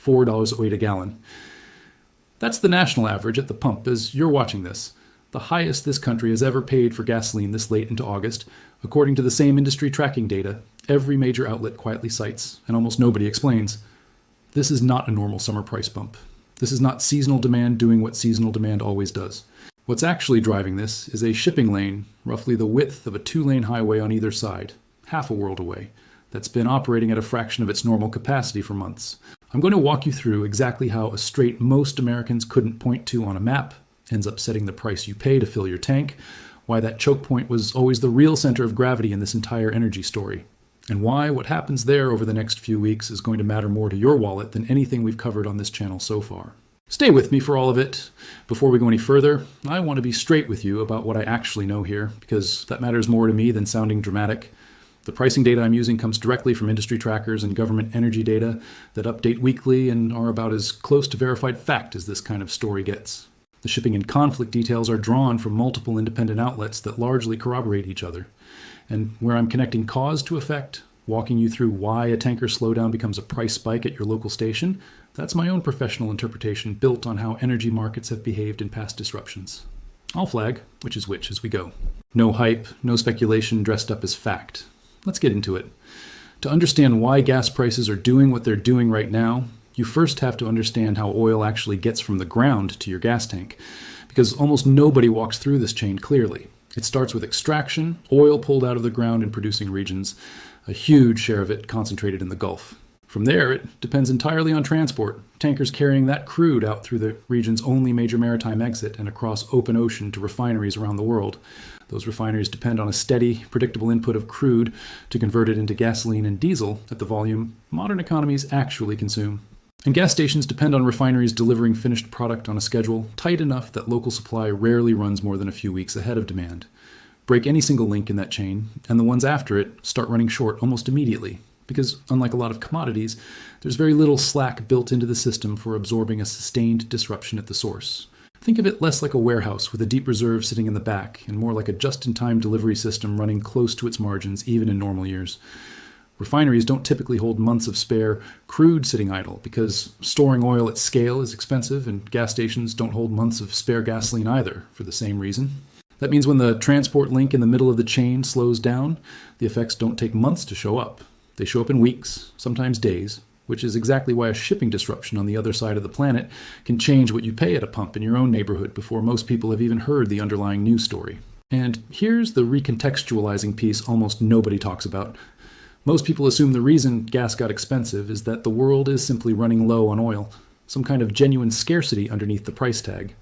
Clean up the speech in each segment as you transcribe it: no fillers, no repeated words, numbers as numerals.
$4.08 a gallon. That's the national average at the pump as you're watching this, the highest this country has ever paid for gasoline this late into August, according to the same industry tracking data every major outlet quietly cites and almost nobody explains. This is not a normal summer price bump. This is not seasonal demand doing what seasonal demand always does. What's actually driving this is a shipping lane, roughly the width of a 2-lane highway on either side, half a world away, that's been operating at a fraction of its normal capacity for months. I'm going to walk you through exactly how a strait most Americans couldn't point to on a map ends up setting the price you pay to fill your tank, why that choke point was always the real center of gravity in this entire energy story, and why what happens there over the next few weeks is going to matter more to your wallet than anything we've covered on this channel so far. Stay with me for all of it. Before we go any further, I want to be straight with you about what I actually know here, because that matters more to me than sounding dramatic. The pricing data I'm using comes directly from industry trackers and government energy data that update weekly and are about as close to verified fact as this kind of story gets. The shipping and conflict details are drawn from multiple independent outlets that largely corroborate each other. And where I'm connecting cause to effect, walking you through why a tanker slowdown becomes a price spike at your local station, that's my own professional interpretation built on how energy markets have behaved in past disruptions. I'll flag which is which as we go. No hype, no speculation dressed up as fact. Let's get into it. To understand why gas prices are doing what they're doing right now, you first have to understand how oil actually gets from the ground to your gas tank, because almost nobody walks through this chain clearly. It starts with extraction, oil pulled out of the ground in producing regions, a huge share of it concentrated in the Gulf. From there, it depends entirely on transport, tankers carrying that crude out through the region's only major maritime exit and across open ocean to refineries around the world. Those refineries depend on a steady, predictable input of crude to convert it into gasoline and diesel at the volume modern economies actually consume. And gas stations depend on refineries delivering finished product on a schedule tight enough that local supply rarely runs more than a few weeks ahead of demand. Break any single link in that chain, and the ones after it start running short almost immediately, because unlike a lot of commodities, there's very little slack built into the system for absorbing a sustained disruption at the source. Think of it less like a warehouse with a deep reserve sitting in the back, and more like a just-in-time delivery system running close to its margins even in normal years. Refineries don't typically hold months of spare crude sitting idle because storing oil at scale is expensive, and gas stations don't hold months of spare gasoline either for the same reason. That means when the transport link in the middle of the chain slows down, the effects don't take months to show up. They show up in weeks, sometimes days, which is exactly why a shipping disruption on the other side of the planet can change what you pay at a pump in your own neighborhood before most people have even heard the underlying news story. And here's the recontextualizing piece almost nobody talks about. Most people assume the reason gas got expensive is that the world is simply running low on oil, some kind of genuine scarcity underneath the price tag.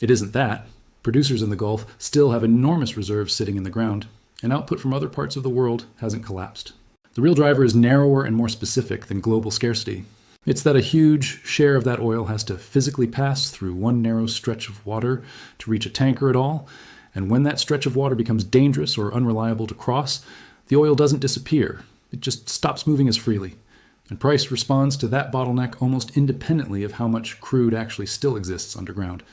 It isn't that. Producers in the Gulf still have enormous reserves sitting in the ground, and output from other parts of the world hasn't collapsed. The real driver is narrower and more specific than global scarcity. It's that a huge share of that oil has to physically pass through one narrow stretch of water to reach a tanker at all, and when that stretch of water becomes dangerous or unreliable to cross, the oil doesn't disappear. It just stops moving as freely. And price responds to that bottleneck almost independently of how much crude actually still exists underground.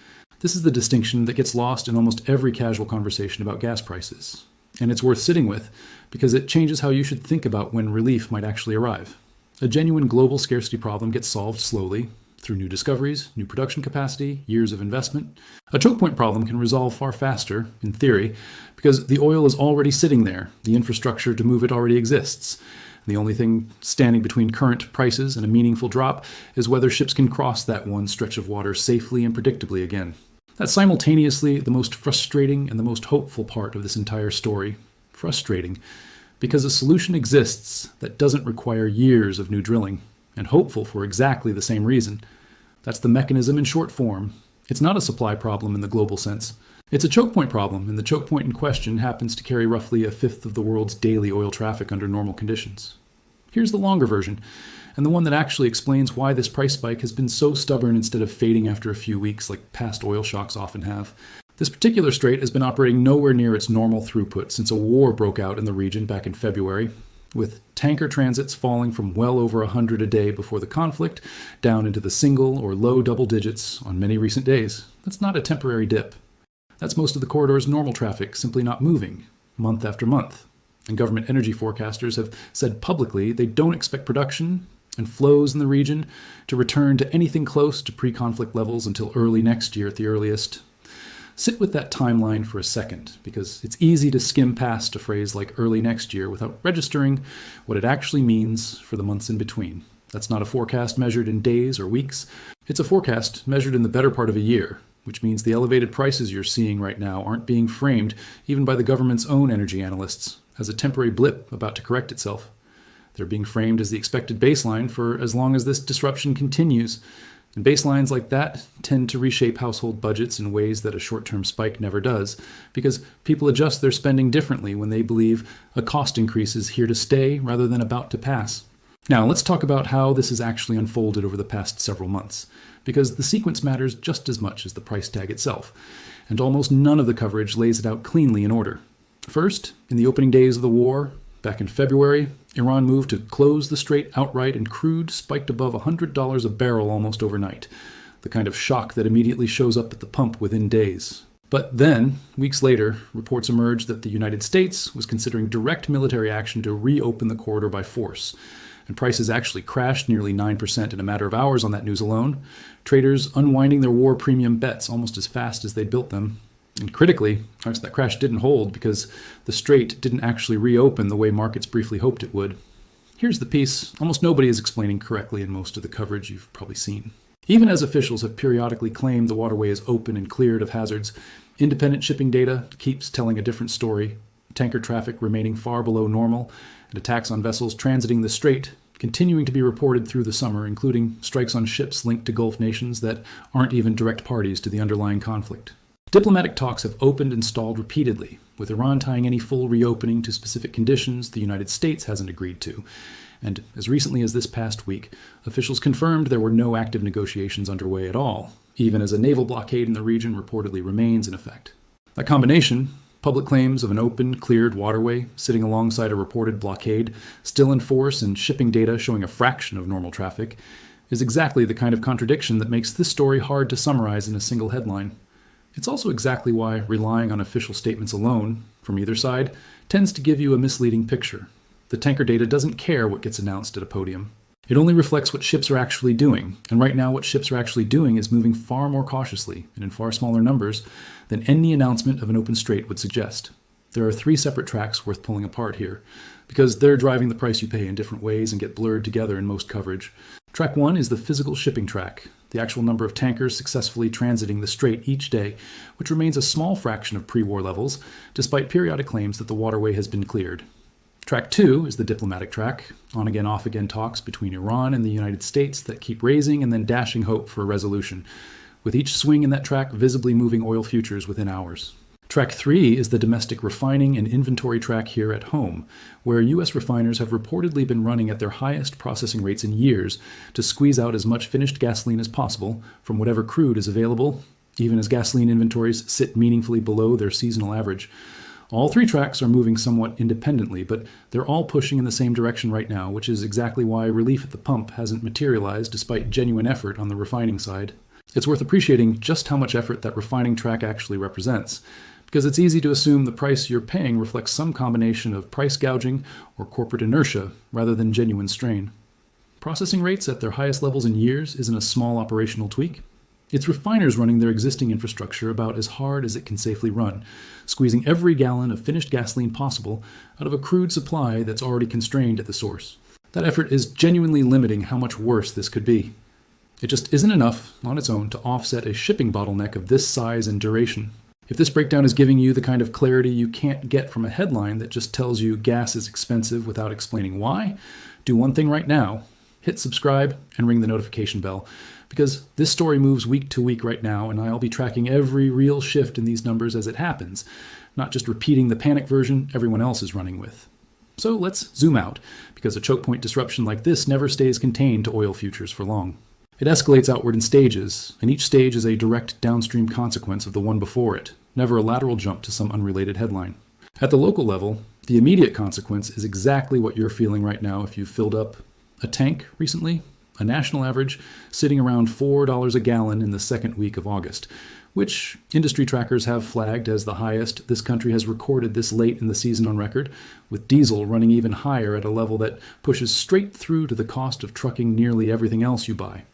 This is the distinction that gets lost in almost every casual conversation about gas prices. And it's worth sitting with because it changes how you should think about when relief might actually arrive. A genuine global scarcity problem gets solved slowly through new discoveries, new production capacity, years of investment. A choke point problem can resolve far faster, in theory, because the oil is already sitting there. The infrastructure to move it already exists. The only thing standing between current prices and a meaningful drop is whether ships can cross that one stretch of water safely and predictably again. That's simultaneously the most frustrating and the most hopeful part of this entire story. Frustrating, because a solution exists that doesn't require years of new drilling, and hopeful for exactly the same reason. That's the mechanism in short form. It's not a supply problem in the global sense. It's a choke point problem, and the choke point in question happens to carry roughly a fifth of the world's daily oil traffic under normal conditions. Here's the longer version, and the one that actually explains why this price spike has been so stubborn instead of fading after a few weeks like past oil shocks often have. This particular strait has been operating nowhere near its normal throughput since a war broke out in the region back in February, with tanker transits falling from well over 100 a day before the conflict down into the single or low double digits on many recent days. That's not a temporary dip. That's most of the corridor's normal traffic simply not moving, month after month. And government energy forecasters have said publicly they don't expect production and flows in the region to return to anything close to pre-conflict levels until early next year at the earliest. Sit with that timeline for a second, because it's easy to skim past a phrase like early next year without registering what it actually means for the months in between. That's not a forecast measured in days or weeks. It's a forecast measured in the better part of a year, which means the elevated prices you're seeing right now aren't being framed, even by the government's own energy analysts, as a temporary blip about to correct itself. They're being framed as the expected baseline for as long as this disruption continues. And baselines like that tend to reshape household budgets in ways that a short-term spike never does, because people adjust their spending differently when they believe a cost increase is here to stay rather than about to pass. Now, let's talk about how this has actually unfolded over the past several months, because the sequence matters just as much as the price tag itself, and almost none of the coverage lays it out cleanly in order. First, in the opening days of the war, back in February, Iran moved to close the strait outright, and crude spiked above $100 a barrel almost overnight, the kind of shock that immediately shows up at the pump within days. But then, weeks later, reports emerged that the United States was considering direct military action to reopen the corridor by force, and prices actually crashed nearly 9% in a matter of hours on that news alone, traders unwinding their war premium bets almost as fast as they'd built them. And critically, that crash didn't hold because the strait didn't actually reopen the way markets briefly hoped it would. Here's the piece almost nobody is explaining correctly in most of the coverage you've probably seen. Even as officials have periodically claimed the waterway is open and cleared of hazards, independent shipping data keeps telling a different story. Tanker traffic remaining far below normal, and attacks on vessels transiting the strait continuing to be reported through the summer, including strikes on ships linked to Gulf nations that aren't even direct parties to the underlying conflict. Diplomatic talks have opened and stalled repeatedly, with Iran tying any full reopening to specific conditions the United States hasn't agreed to. And as recently as this past week, officials confirmed there were no active negotiations underway at all, even as a naval blockade in the region reportedly remains in effect. That combination, public claims of an open, cleared waterway sitting alongside a reported blockade, still in force and shipping data showing a fraction of normal traffic, is exactly the kind of contradiction that makes this story hard to summarize in a single headline. It's also exactly why relying on official statements alone, from either side, tends to give you a misleading picture. The tanker data doesn't care what gets announced at a podium. It only reflects what ships are actually doing, and right now what ships are actually doing is moving far more cautiously and in far smaller numbers than any announcement of an open strait would suggest. There are 3 separate tracks worth pulling apart here, because they're driving the price you pay in different ways and get blurred together in most coverage. Track 1 is the physical shipping track, the actual number of tankers successfully transiting the strait each day, which remains a small fraction of pre-war levels, despite periodic claims that the waterway has been cleared. Track 2 is the diplomatic track, on-again, off-again talks between Iran and the United States that keep raising and then dashing hope for a resolution, with each swing in that track visibly moving oil futures within hours. Track 3 is the domestic refining and inventory track here at home, where U.S. refiners have reportedly been running at their highest processing rates in years to squeeze out as much finished gasoline as possible from whatever crude is available, even as gasoline inventories sit meaningfully below their seasonal average. All 3 tracks are moving somewhat independently, but they're all pushing in the same direction right now, which is exactly why relief at the pump hasn't materialized despite genuine effort on the refining side. It's worth appreciating just how much effort that refining track actually represents, because it's easy to assume the price you're paying reflects some combination of price gouging or corporate inertia rather than genuine strain. Processing rates at their highest levels in years isn't a small operational tweak. It's refiners running their existing infrastructure about as hard as it can safely run, squeezing every gallon of finished gasoline possible out of a crude supply that's already constrained at the source. That effort is genuinely limiting how much worse this could be. It just isn't enough on its own to offset a shipping bottleneck of this size and duration. If this breakdown is giving you the kind of clarity you can't get from a headline that just tells you gas is expensive without explaining why, do one thing right now. Hit subscribe and ring the notification bell, because this story moves week to week right now, and I'll be tracking every real shift in these numbers as it happens, not just repeating the panic version everyone else is running with. So let's zoom out, because a chokepoint disruption like this never stays contained to oil futures for long. It escalates outward in stages, and each stage is a direct downstream consequence of the one before it, never a lateral jump to some unrelated headline. At the local level, the immediate consequence is exactly what you're feeling right now if you've filled up a tank recently, a national average sitting around $4 a gallon in the second week of August, which industry trackers have flagged as the highest this country has recorded this late in the season on record, with diesel running even higher at a level that pushes straight through to the cost of trucking nearly everything else you buy.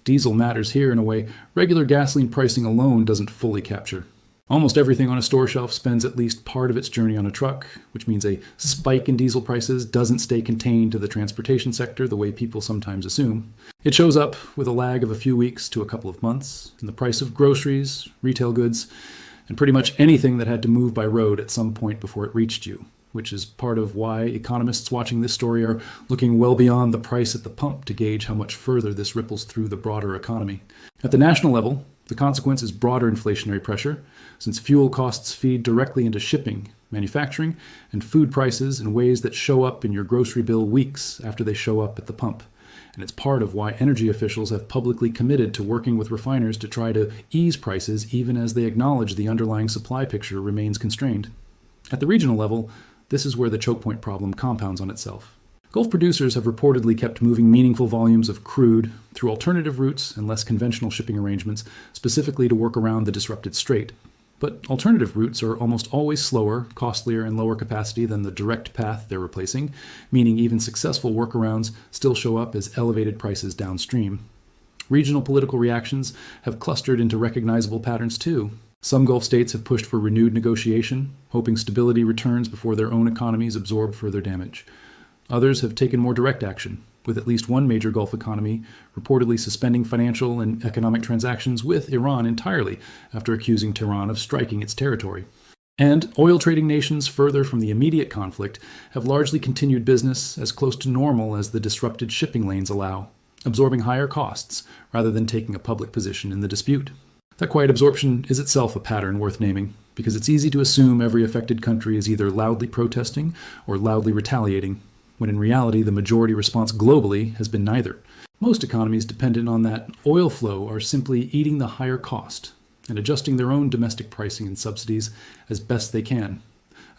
Diesel matters here in a way regular gasoline pricing alone doesn't fully capture. Almost everything on a store shelf spends at least part of its journey on a truck, which means a spike in diesel prices doesn't stay contained to the transportation sector the way people sometimes assume. It shows up with a lag of a few weeks to a couple of months in the price of groceries, retail goods, and pretty much anything that had to move by road at some point before it reached you, which is part of why economists watching this story are looking well beyond the price at the pump to gauge how much further this ripples through the broader economy. At the national level, the consequence is broader inflationary pressure, since fuel costs feed directly into shipping, manufacturing, and food prices in ways that show up in your grocery bill weeks after they show up at the pump. And it's part of why energy officials have publicly committed to working with refiners to try to ease prices even as they acknowledge the underlying supply picture remains constrained. At the regional level, this is where the chokepoint problem compounds on itself. Gulf producers have reportedly kept moving meaningful volumes of crude through alternative routes and less conventional shipping arrangements, specifically to work around the disrupted strait. But alternative routes are almost always slower, costlier, and lower capacity than the direct path they're replacing, meaning even successful workarounds still show up as elevated prices downstream. Regional political reactions have clustered into recognizable patterns too. Some Gulf states have pushed for renewed negotiation, hoping stability returns before their own economies absorb further damage. Others have taken more direct action, with at least one major Gulf economy reportedly suspending financial and economic transactions with Iran entirely after accusing Tehran of striking its territory. And oil trading nations further from the immediate conflict have largely continued business as close to normal as the disrupted shipping lanes allow, absorbing higher costs rather than taking a public position in the dispute. That quiet absorption is itself a pattern worth naming, because it's easy to assume every affected country is either loudly protesting or loudly retaliating, when in reality the majority response globally has been neither. Most economies dependent on that oil flow are simply eating the higher cost and adjusting their own domestic pricing and subsidies as best they can,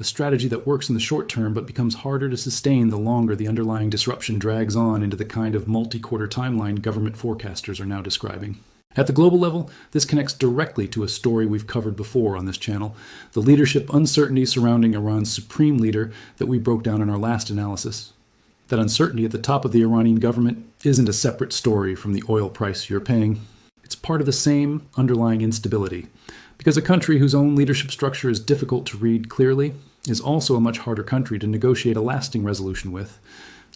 a strategy that works in the short term but becomes harder to sustain the longer the underlying disruption drags on into the kind of multi-quarter timeline government forecasters are now describing. At the global level, this connects directly to a story we've covered before on this channel, the leadership uncertainty surrounding Iran's supreme leader that we broke down in our last analysis. That uncertainty at the top of the Iranian government isn't a separate story from the oil price you're paying. It's part of the same underlying instability, because a country whose own leadership structure is difficult to read clearly is also a much harder country to negotiate a lasting resolution with.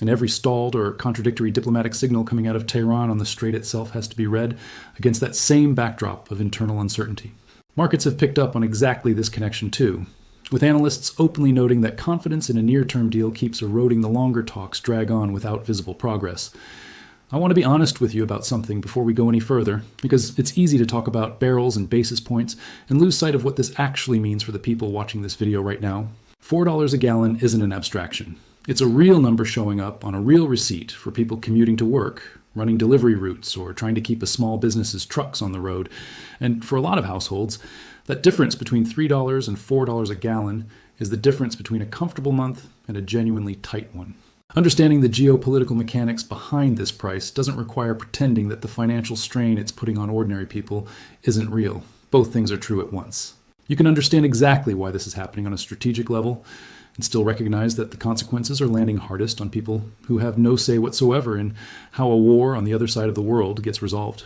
And every stalled or contradictory diplomatic signal coming out of Tehran on the strait itself has to be read against that same backdrop of internal uncertainty. Markets have picked up on exactly this connection too, with analysts openly noting that confidence in a near-term deal keeps eroding the longer talks drag on without visible progress. I want to be honest with you about something before we go any further, because it's easy to talk about barrels and basis points and lose sight of what this actually means for the people watching this video right now. $4 a gallon isn't an abstraction. It's a real number showing up on a real receipt for people commuting to work, running delivery routes, or trying to keep a small business's trucks on the road. And for a lot of households, that difference between $3 and $4 a gallon is the difference between a comfortable month and a genuinely tight one. Understanding the geopolitical mechanics behind this price doesn't require pretending that the financial strain it's putting on ordinary people isn't real. Both things are true at once. You can understand exactly why this is happening on a strategic level, and still recognize that the consequences are landing hardest on people who have no say whatsoever in how a war on the other side of the world gets resolved.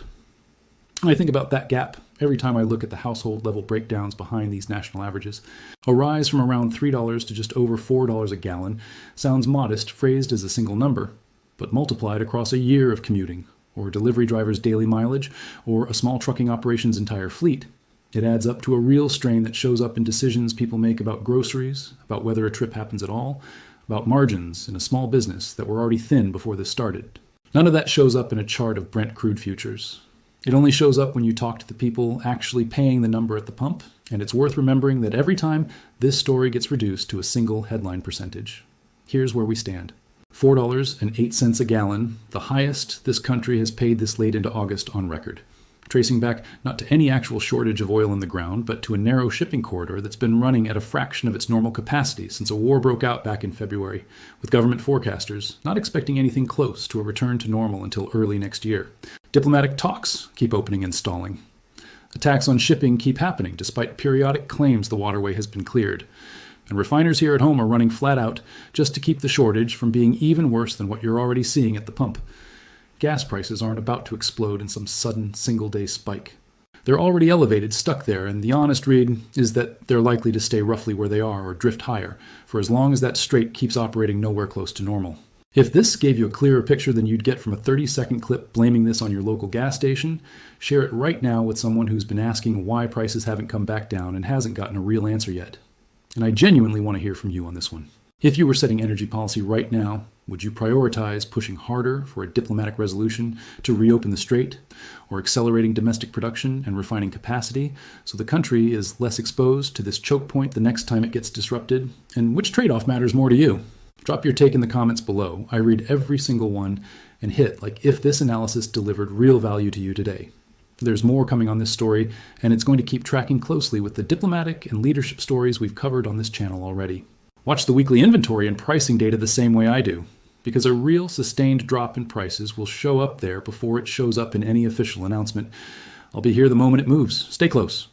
I think about that gap every time I look at the household level breakdowns behind these national averages. A rise from around $3 to just over $4 a gallon sounds modest, phrased as a single number, but multiplied across a year of commuting, or a delivery driver's daily mileage, or a small trucking operation's entire fleet. It adds up to a real strain that shows up in decisions people make about groceries, about whether a trip happens at all, about margins in a small business that were already thin before this started. None of that shows up in a chart of Brent crude futures. It only shows up when you talk to the people actually paying the number at the pump, and it's worth remembering that every time this story gets reduced to a single headline percentage. Here's where we stand. $4.08 a gallon, the highest this country has paid this late into August on record. Tracing back not to any actual shortage of oil in the ground, but to a narrow shipping corridor that's been running at a fraction of its normal capacity since a war broke out back in February, with government forecasters not expecting anything close to a return to normal until early next year. Diplomatic talks keep opening and stalling. Attacks on shipping keep happening despite periodic claims the waterway has been cleared. And refiners here at home are running flat out just to keep the shortage from being even worse than what you're already seeing at the pump. Gas prices aren't about to explode in some sudden single-day spike. They're already elevated, stuck there, and the honest read is that they're likely to stay roughly where they are or drift higher, for as long as that strait keeps operating nowhere close to normal. If this gave you a clearer picture than you'd get from a 30-second clip blaming this on your local gas station, share it right now with someone who's been asking why prices haven't come back down and hasn't gotten a real answer yet. And I genuinely want to hear from you on this one. If you were setting energy policy right now, would you prioritize pushing harder for a diplomatic resolution to reopen the strait, or accelerating domestic production and refining capacity so the country is less exposed to this choke point the next time it gets disrupted? And which trade-off matters more to you? Drop your take in the comments below. I read every single one and hit like if this analysis delivered real value to you today. There's more coming on this story, and it's going to keep tracking closely with the diplomatic and leadership stories we've covered on this channel already. Watch the weekly inventory and pricing data the same way I do, because a real sustained drop in prices will show up there before it shows up in any official announcement. I'll be here the moment it moves. Stay close.